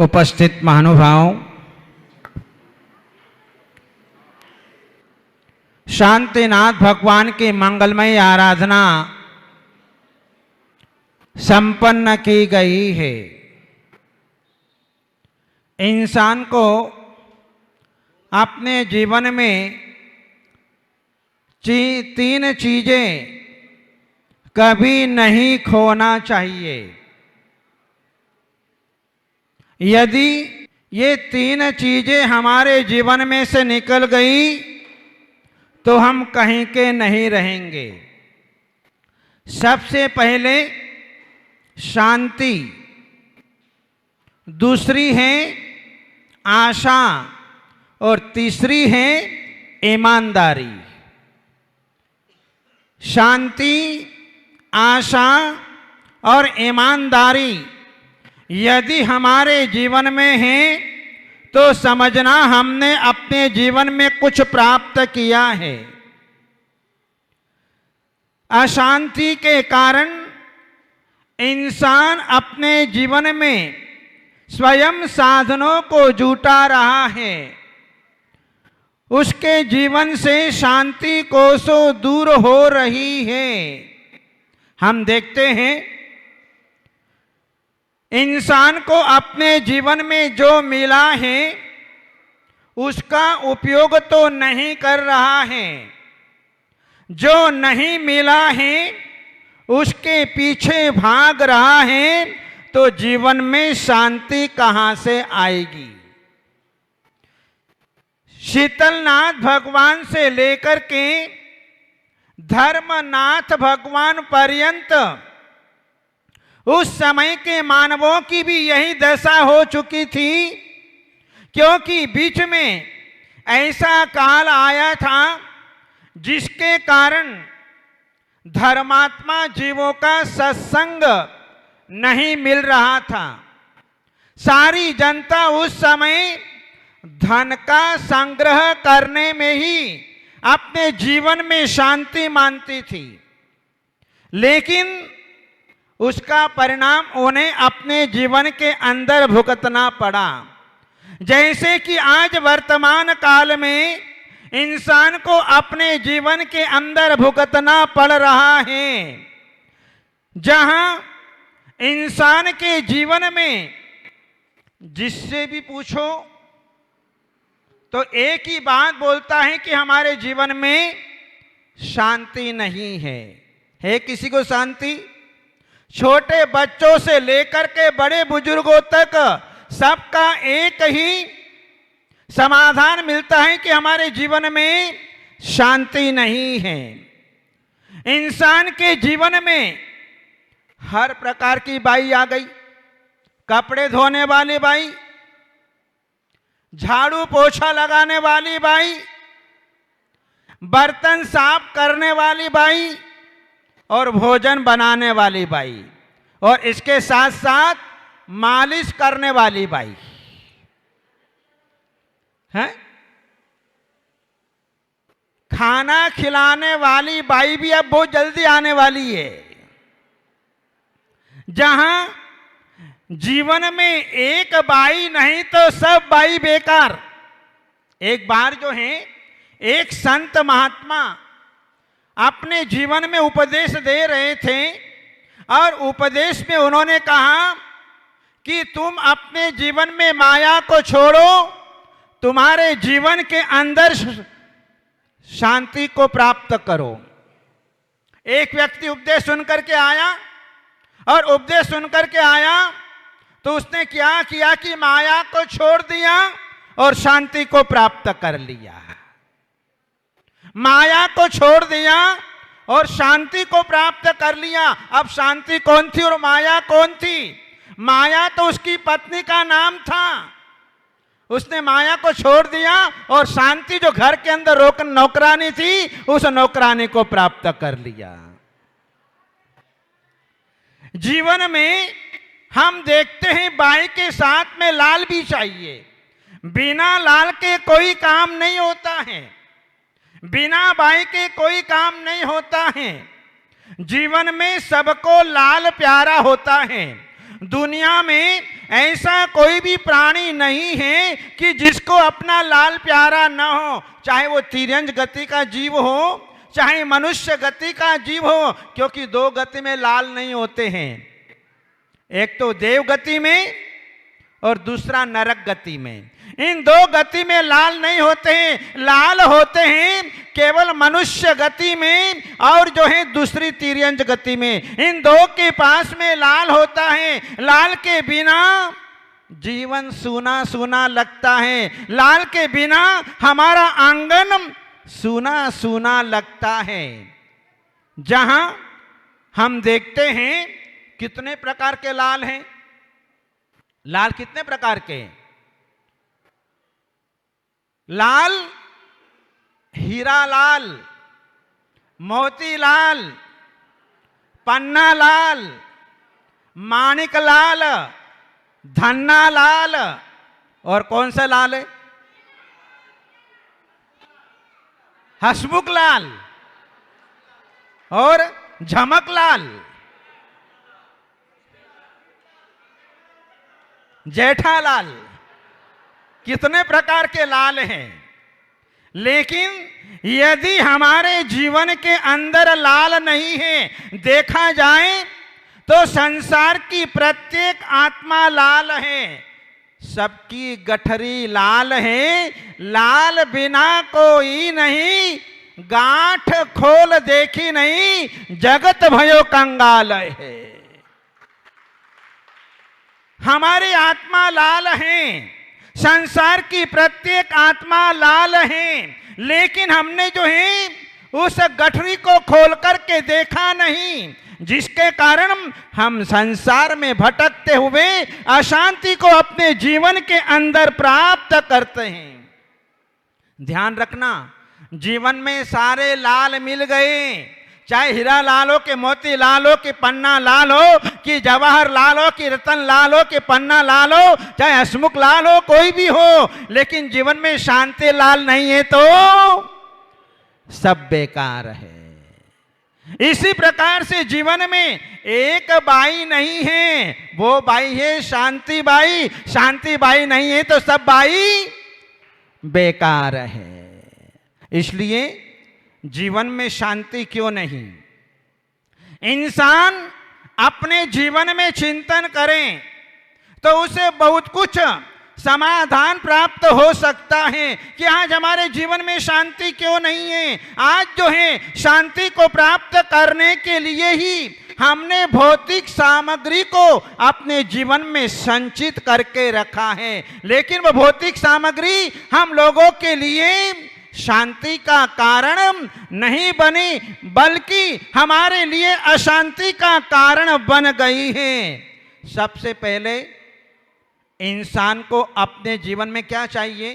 उपस्थित महानुभावों, शांतिनाथ भगवान की मंगलमयी आराधना संपन्न की गई है। इंसान को अपने जीवन में तीन चीजें कभी नहीं खोना चाहिए। यदि ये तीन चीजें हमारे जीवन में से निकल गई तो हम कहीं के नहीं रहेंगे। सबसे पहले शांति, दूसरी है आशा और तीसरी है ईमानदारी। शांति, आशा और ईमानदारी यदि हमारे जीवन में है तो समझना हमने अपने जीवन में कुछ प्राप्त किया है। अशांति के कारण इंसान अपने जीवन में स्वयं साधनों को जुटा रहा है। उसके जीवन से शांति कोसों दूर हो रही है। हम देखते हैं इंसान को अपने जीवन में जो मिला है उसका उपयोग तो नहीं कर रहा है। जो नहीं मिला है उसके पीछे भाग रहा है, तो जीवन में शांति कहां से आएगी। शीतलनाथ भगवान से लेकर के धर्मनाथ भगवान पर्यंत उस समय के मानवों की भी यही दशा हो चुकी थी, क्योंकि बीच में ऐसा काल आया था जिसके कारण धर्मात्मा जीवों का सत्संग नहीं मिल रहा था। सारी जनता उस समय धन का संग्रह करने में ही अपने जीवन में शांति मानती थी, लेकिन उसका परिणाम उन्हें अपने जीवन के अंदर भुगतना पड़ा। जैसे कि आज वर्तमान काल में इंसान को अपने जीवन के अंदर भुगतना पड़ रहा है, जहां इंसान के जीवन में जिससे भी पूछो तो एक ही बात बोलता है कि हमारे जीवन में शांति नहीं है। है किसी को शांति? छोटे बच्चों से लेकर के बड़े बुजुर्गों तक सबका एक ही समाधान मिलता है कि हमारे जीवन में शांति नहीं है। इंसान के जीवन में हर प्रकार की बाई आ गई। कपड़े धोने वाली बाई, झाड़ू पोछा लगाने वाली बाई, बर्तन साफ करने वाली बाई और भोजन बनाने वाली बाई, और इसके साथ साथ मालिश करने वाली बाई है। खाना खिलाने वाली बाई भी अब बहुत जल्दी आने वाली है। जहां जीवन में एक बाई नहीं तो सब बाई बेकार। एक बार जो है एक संत महात्मा अपने जीवन में उपदेश दे रहे थे, और उपदेश में उन्होंने कहा कि तुम अपने जीवन में माया को छोड़ो, तुम्हारे जीवन के अंदर शांति को प्राप्त करो। एक व्यक्ति उपदेश सुनकर के आया, और उपदेश सुनकर के आया तो उसने क्या किया कि माया को छोड़ दिया और शांति को प्राप्त कर लिया। माया को छोड़ दिया और शांति को प्राप्त कर लिया। अब शांति कौन थी और माया कौन थी? माया तो उसकी पत्नी का नाम था। उसने माया को छोड़ दिया और शांति जो घर के अंदर नौकरानी थी, उस नौकरानी को प्राप्त कर लिया। जीवन में हम देखते हैं बाई के साथ में लाल भी चाहिए। बिना लाल के कोई काम नहीं होता है, बिना बाई के कोई काम नहीं होता है। जीवन में सबको लाल प्यारा होता है। दुनिया में ऐसा कोई भी प्राणी नहीं है कि जिसको अपना लाल प्यारा न हो, चाहे वो तिर्यंज गति का जीव हो, चाहे मनुष्य गति का जीव हो, क्योंकि दो गति में लाल नहीं होते हैं, एक तो देव गति में और दूसरा नरक गति में। इन दो गति में लाल नहीं होते हैं, लाल होते हैं केवल मनुष्य गति में और जो है दूसरी तिर्यंज गति में। इन दो के पास में लाल होता है, लाल के बिना जीवन सूना सूना लगता है, लाल के बिना हमारा आंगन सूना सूना लगता है। जहां हम देखते हैं कितने प्रकार के लाल हैं, लाल कितने प्रकार के हैं? लाल हीरा लाल, मोती लाल, पन्ना लाल, माणिक लाल, धन्ना लाल, और कौन सा लाल है? हसमुख लाल और झमक लाल, जेठालाल, कितने प्रकार के लाल हैं। लेकिन यदि हमारे जीवन के अंदर लाल नहीं है, देखा जाए तो संसार की प्रत्येक आत्मा लाल है, सबकी गठरी लाल है, लाल बिना कोई नहीं, गांठ खोल देखी नहीं, जगत भयो कंगाल है। हमारी आत्मा लाल है, संसार की प्रत्येक आत्मा लाल है, लेकिन हमने जो है उस गठरी को खोल करके देखा नहीं, जिसके कारण हम संसार में भटकते हुए अशांति को अपने जीवन के अंदर प्राप्त करते हैं। ध्यान रखना, जीवन में सारे लाल मिल गए, चाहे हीरा लाल हो कि मोती लाल हो कि पन्ना लाल हो कि जवाहर लाल हो कि रतन लाल हो कि पन्ना लाल हो, चाहे हसमुख लाल हो, कोई भी हो, लेकिन जीवन में शांति लाल नहीं है तो सब बेकार है। इसी प्रकार से जीवन में एक बाई नहीं है, वो बाई है शांति बाई, शांति बाई नहीं है तो सब बाई बेकार है। इसलिए जीवन में शांति क्यों नहीं? इंसान अपने जीवन में चिंतन करें तो उसे बहुत कुछ समाधान प्राप्त हो सकता है कि आज हमारे जीवन में शांति क्यों नहीं है। आज जो है शांति को प्राप्त करने के लिए ही हमने भौतिक सामग्री को अपने जीवन में संचित करके रखा है, लेकिन वह भौतिक सामग्री हम लोगों के लिए शांति का कारण नहीं बनी, बल्कि हमारे लिए अशांति का कारण बन गई है। सबसे पहले इंसान को अपने जीवन में क्या चाहिए?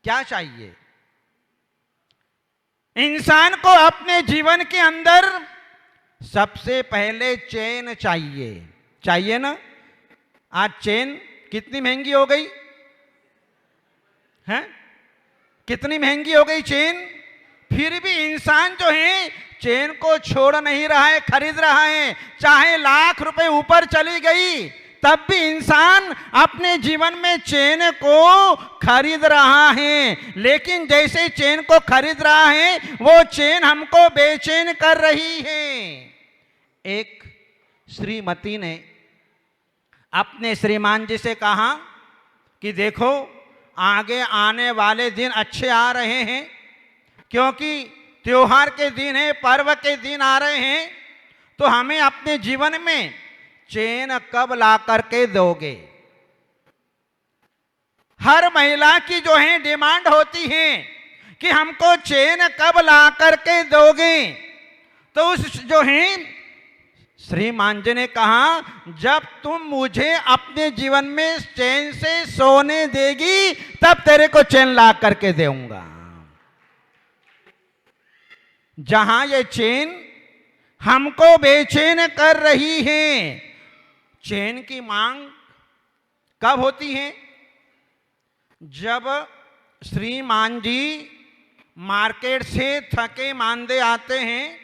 क्या चाहिए? इंसान को अपने जीवन के अंदर सबसे पहले चैन चाहिए। चाहिए ना? आज चैन कितनी महंगी हो गई है? कितनी महंगी हो गई चेन, फिर भी इंसान जो है चेन को छोड़ नहीं रहा है, खरीद रहा है। चाहे लाख रुपए ऊपर चली गई तब भी इंसान अपने जीवन में चेन को खरीद रहा है, लेकिन जैसे चेन को खरीद रहा है वो चेन हमको बेचैन कर रही है। एक श्रीमती ने अपने श्रीमान जी से कहा कि देखो आगे आने वाले दिन अच्छे आ रहे हैं, क्योंकि त्योहार के दिन है, पर्व के दिन आ रहे हैं, तो हमें अपने जीवन में चैन कब ला करके दोगे? हर महिला की जो है डिमांड होती है कि हमको चैन कब ला करके दोगे? तो उस जो है श्रीमान जी ने कहा, जब तुम मुझे अपने जीवन में चैन से सोने देगी तब तेरे को चैन ला करके दूंगा। जहां ये चैन हमको बेचैन कर रही है, चैन की मांग कब होती है? जब श्रीमान जी मार्केट से थके मांदे आते हैं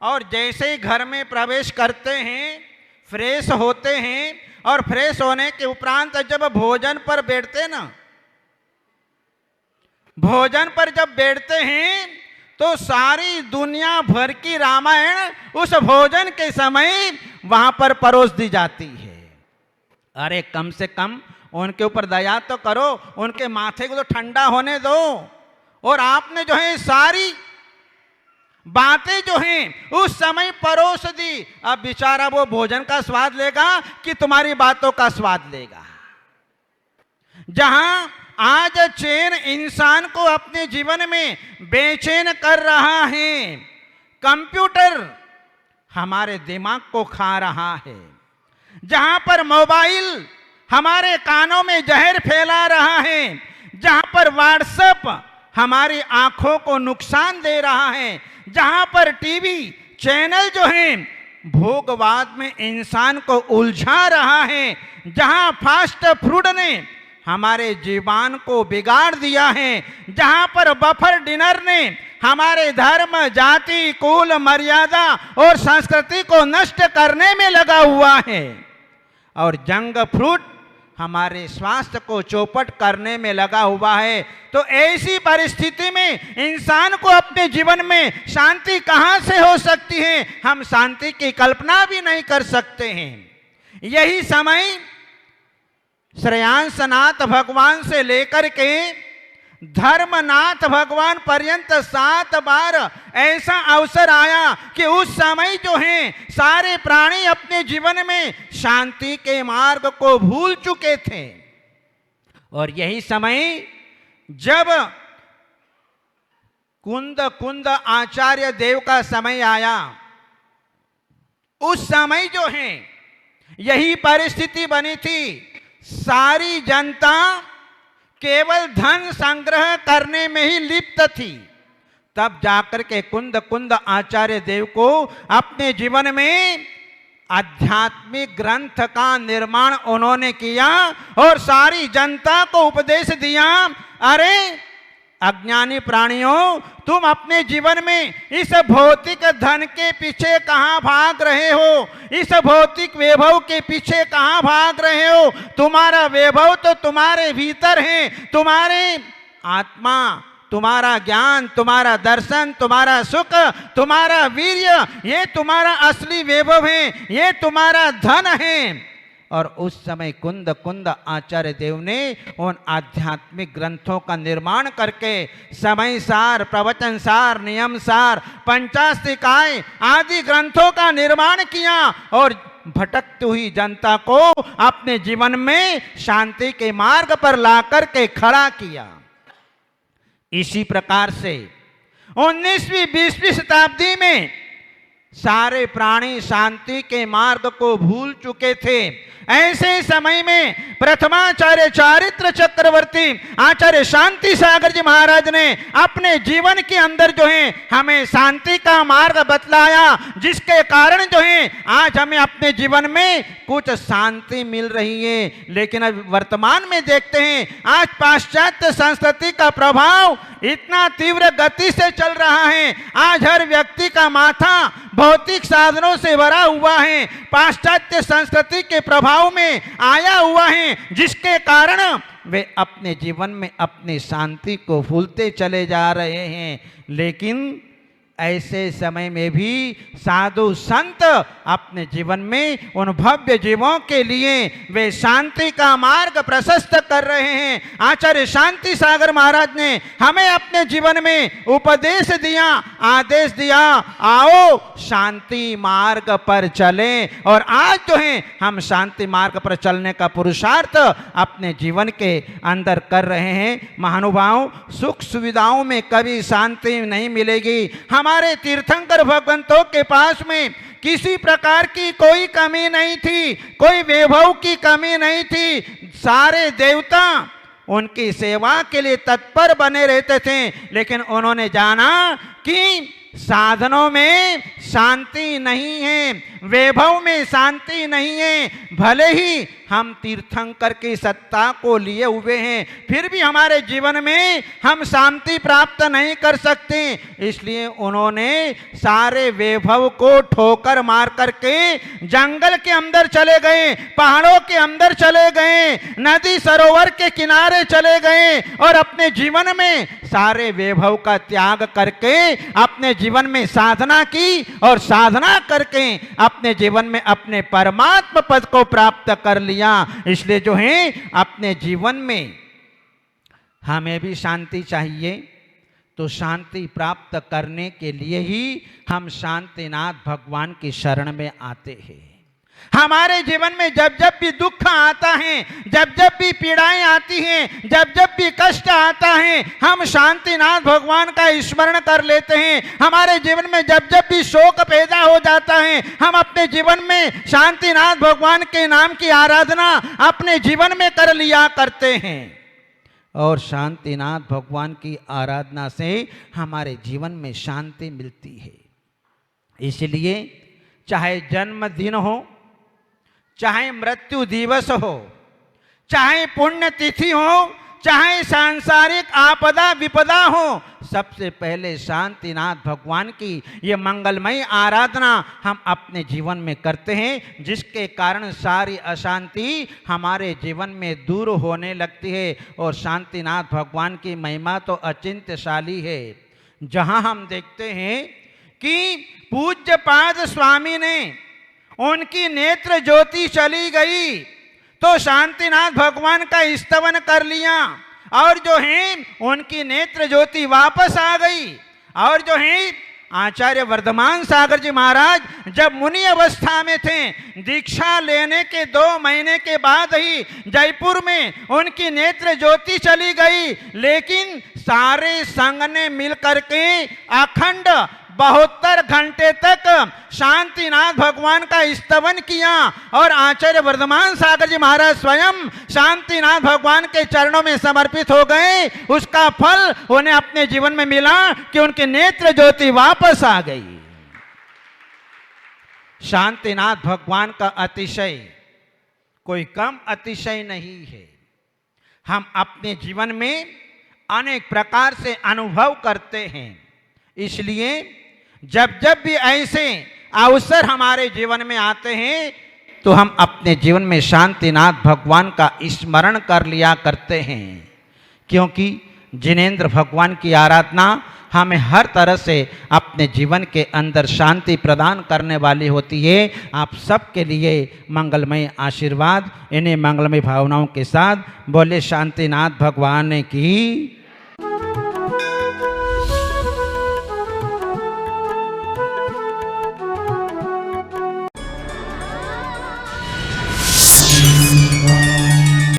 और जैसे ही घर में प्रवेश करते हैं, फ्रेश होते हैं और फ्रेश होने के उपरांत जब भोजन पर बैठते ना, भोजन पर जब बैठते हैं तो सारी दुनिया भर की रामायण उस भोजन के समय वहां पर परोस दी जाती है। अरे कम से कम उनके ऊपर दया तो करो, उनके माथे को तो ठंडा होने दो। और आपने जो है सारी बातें जो हैं उस समय परोस दी, अब बेचारा वो भोजन का स्वाद लेगा कि तुम्हारी बातों का स्वाद लेगा। जहां आज चैन इंसान को अपने जीवन में बेचैन कर रहा है, कंप्यूटर हमारे दिमाग को खा रहा है, जहां पर मोबाइल हमारे कानों में जहर फैला रहा है, जहां पर व्हाट्सएप हमारी आंखों को नुकसान दे रहा है, जहां पर टीवी चैनल जो है भोगवाद में इंसान को उलझा रहा है, जहां फास्ट फूड ने हमारे जीवन को बिगाड़ दिया है, जहां पर बफर डिनर ने हमारे धर्म, जाति, कुल, मर्यादा और संस्कृति को नष्ट करने में लगा हुआ है, और जंक फूड हमारे स्वास्थ्य को चौपट करने में लगा हुआ है, तो ऐसी परिस्थिति में इंसान को अपने जीवन में शांति कहां से हो सकती है? हम शांति की कल्पना भी नहीं कर सकते हैं। यही समय श्रेयांसनाथ भगवान से लेकर के धर्मनाथ भगवान पर्यंत 7 बार ऐसा अवसर आया कि उस समय जो है सारे प्राणी अपने जीवन में शांति के मार्ग को भूल चुके थे। और यही समय जब कुंद आचार्य देव का समय आया, उस समय जो है यही परिस्थिति बनी थी। सारी जनता केवल धन संग्रह करने में ही लिप्त थी। तब जाकर के कुंद आचार्य देव को अपने जीवन में आध्यात्मिक ग्रंथ का निर्माण उन्होंने किया और सारी जनता को उपदेश दिया, अरे अज्ञानी प्राणियों, तुम अपने जीवन में इस भौतिक धन के पीछे कहां भाग रहे हो? इस भौतिक वैभव के पीछे कहां भाग रहे हो? तुम्हारा वैभव तो तुम्हारे भीतर है, तुम्हारे आत्मा, तुम्हारा ज्ञान, तुम्हारा दर्शन, तुम्हारा सुख, तुम्हारा वीर्य, ये तुम्हारा असली वैभव है, ये तुम्हारा धन है। और उस समय कुंद आचार्य देव ने उन आध्यात्मिक ग्रंथों का निर्माण करके समय सार, प्रवचन सार, नियम सार, पंचास्तिकाएं आदि ग्रंथों का निर्माण किया और भटकती हुई जनता को अपने जीवन में शांति के मार्ग पर लाकर के खड़ा किया। इसी प्रकार से 19वीं 20वीं शताब्दी में सारे प्राणी शांति के मार्ग को भूल चुके थे। ऐसे समय में प्रथमाचार्य चारित्र चक्रवर्ती आचार्य शांति सागर जी महाराज ने अपने जीवन के अंदर जो है हमें शांति का मार्ग बतलाया, जिसके कारण जो है आज हमें अपने जीवन में कुछ शांति मिल रही है। लेकिन अब वर्तमान में देखते हैं आज पाश्चात्य संस्कृति का प्रभाव इतना तीव्र गति से चल रहा है। आज हर व्यक्ति का माथा भौतिक साधनों से भरा हुआ है, पाश्चात्य संस्कृति के प्रभाव में आया हुआ है, जिसके कारण वे अपने जीवन में अपनी शांति को भूलते चले जा रहे हैं। लेकिन ऐसे समय में भी साधु संत अपने जीवन में उन भव्य जीवों के लिए वे शांति का मार्ग प्रशस्त कर रहे हैं। आचार्य शांति सागर महाराज ने हमें अपने जीवन में उपदेश दिया, आदेश दिया, आओ शांति मार्ग पर चलें। और आज जो है हम शांति मार्ग पर चलने का पुरुषार्थ अपने जीवन के अंदर कर रहे हैं। महानुभाव, सुख सुविधाओं में कभी शांति नहीं मिलेगी। हमारे तीर्थंकर भगवंतों के पास में किसी प्रकार की कोई कमी नहीं थी, कोई वैभव की कमी नहीं थी। सारे देवता उनकी सेवा के लिए तत्पर बने रहते थे, लेकिन उन्होंने जाना कि साधनों में शांति नहीं है, वैभव में शांति नहीं है। भले ही हम तीर्थंकर की सत्ता को लिए हुए हैं, फिर भी हमारे जीवन में हम शांति प्राप्त नहीं कर सकते। इसलिए उन्होंने सारे वैभव को ठोकर मार करके जंगल के अंदर चले गए, पहाड़ों के अंदर चले गए, नदी सरोवर के किनारे चले गए और अपने जीवन में सारे वैभव का त्याग करके अपने जीवन में साधना की और साधना करके अपने जीवन में अपने परमात्मा पद को प्राप्त कर लिया। इसलिए जो है अपने जीवन में हमें भी शांति चाहिए, तो शांति प्राप्त करने के लिए ही हम शांतिनाथ भगवान की शरण में आते हैं। हमारे जीवन में जब जब भी दुख आता है, जब जब भी पीड़ाएं आती हैं, जब जब भी कष्ट आता है, हम शांतिनाथ भगवान का स्मरण कर लेते हैं। हमारे जीवन में जब जब भी शोक पैदा हो जाता है, हम अपने जीवन में शांतिनाथ भगवान के नाम की आराधना अपने जीवन में कर लिया करते हैं और शांतिनाथ भगवान की आराधना से हमारे जीवन में शांति मिलती है। इसलिए चाहे जन्मदिन हो, चाहे मृत्यु दिवस हो, चाहे पुण्यतिथि हो, चाहे सांसारिक आपदा विपदा हो, सबसे पहले शांतिनाथ भगवान की ये मंगलमयी आराधना हम अपने जीवन में करते हैं, जिसके कारण सारी अशांति हमारे जीवन में दूर होने लगती है। और शांतिनाथ भगवान की महिमा तो अचिंत्यशाली है। जहाँ हम देखते हैं कि पूज्यपाद स्वामी ने उनकी नेत्र ज्योति चली गई तो शांतिनाथ भगवान का स्तवन कर लिया और जो है उनकी नेत्र ज्योति वापस आ गई। और जो है आचार्य वर्धमान सागर जी महाराज जब मुनि अवस्था में थे, दीक्षा लेने के 2 महीने के बाद ही जयपुर में उनकी नेत्र ज्योति चली गई, लेकिन सारे संघ ने मिलकर के अखंड 72 घंटे तक शांतिनाथ भगवान का स्तवन किया और आचार्य वर्धमान सागर जी महाराज स्वयं शांतिनाथ भगवान के चरणों में समर्पित हो गए। उसका फल उन्हें अपने जीवन में मिला कि उनकी नेत्र ज्योति वापस आ गई। शांतिनाथ भगवान का अतिशय कोई कम अतिशय नहीं है। हम अपने जीवन में अनेक प्रकार से अनुभव करते हैं। इसलिए जब जब भी ऐसे अवसर हमारे जीवन में आते हैं तो हम अपने जीवन में शांतिनाथ भगवान का स्मरण कर लिया करते हैं, क्योंकि जिनेंद्र भगवान की आराधना हमें हर तरह से अपने जीवन के अंदर शांति प्रदान करने वाली होती है। आप सबके लिए मंगलमय आशीर्वाद। इन्हीं मंगलमय भावनाओं के साथ बोले शांतिनाथ भगवान की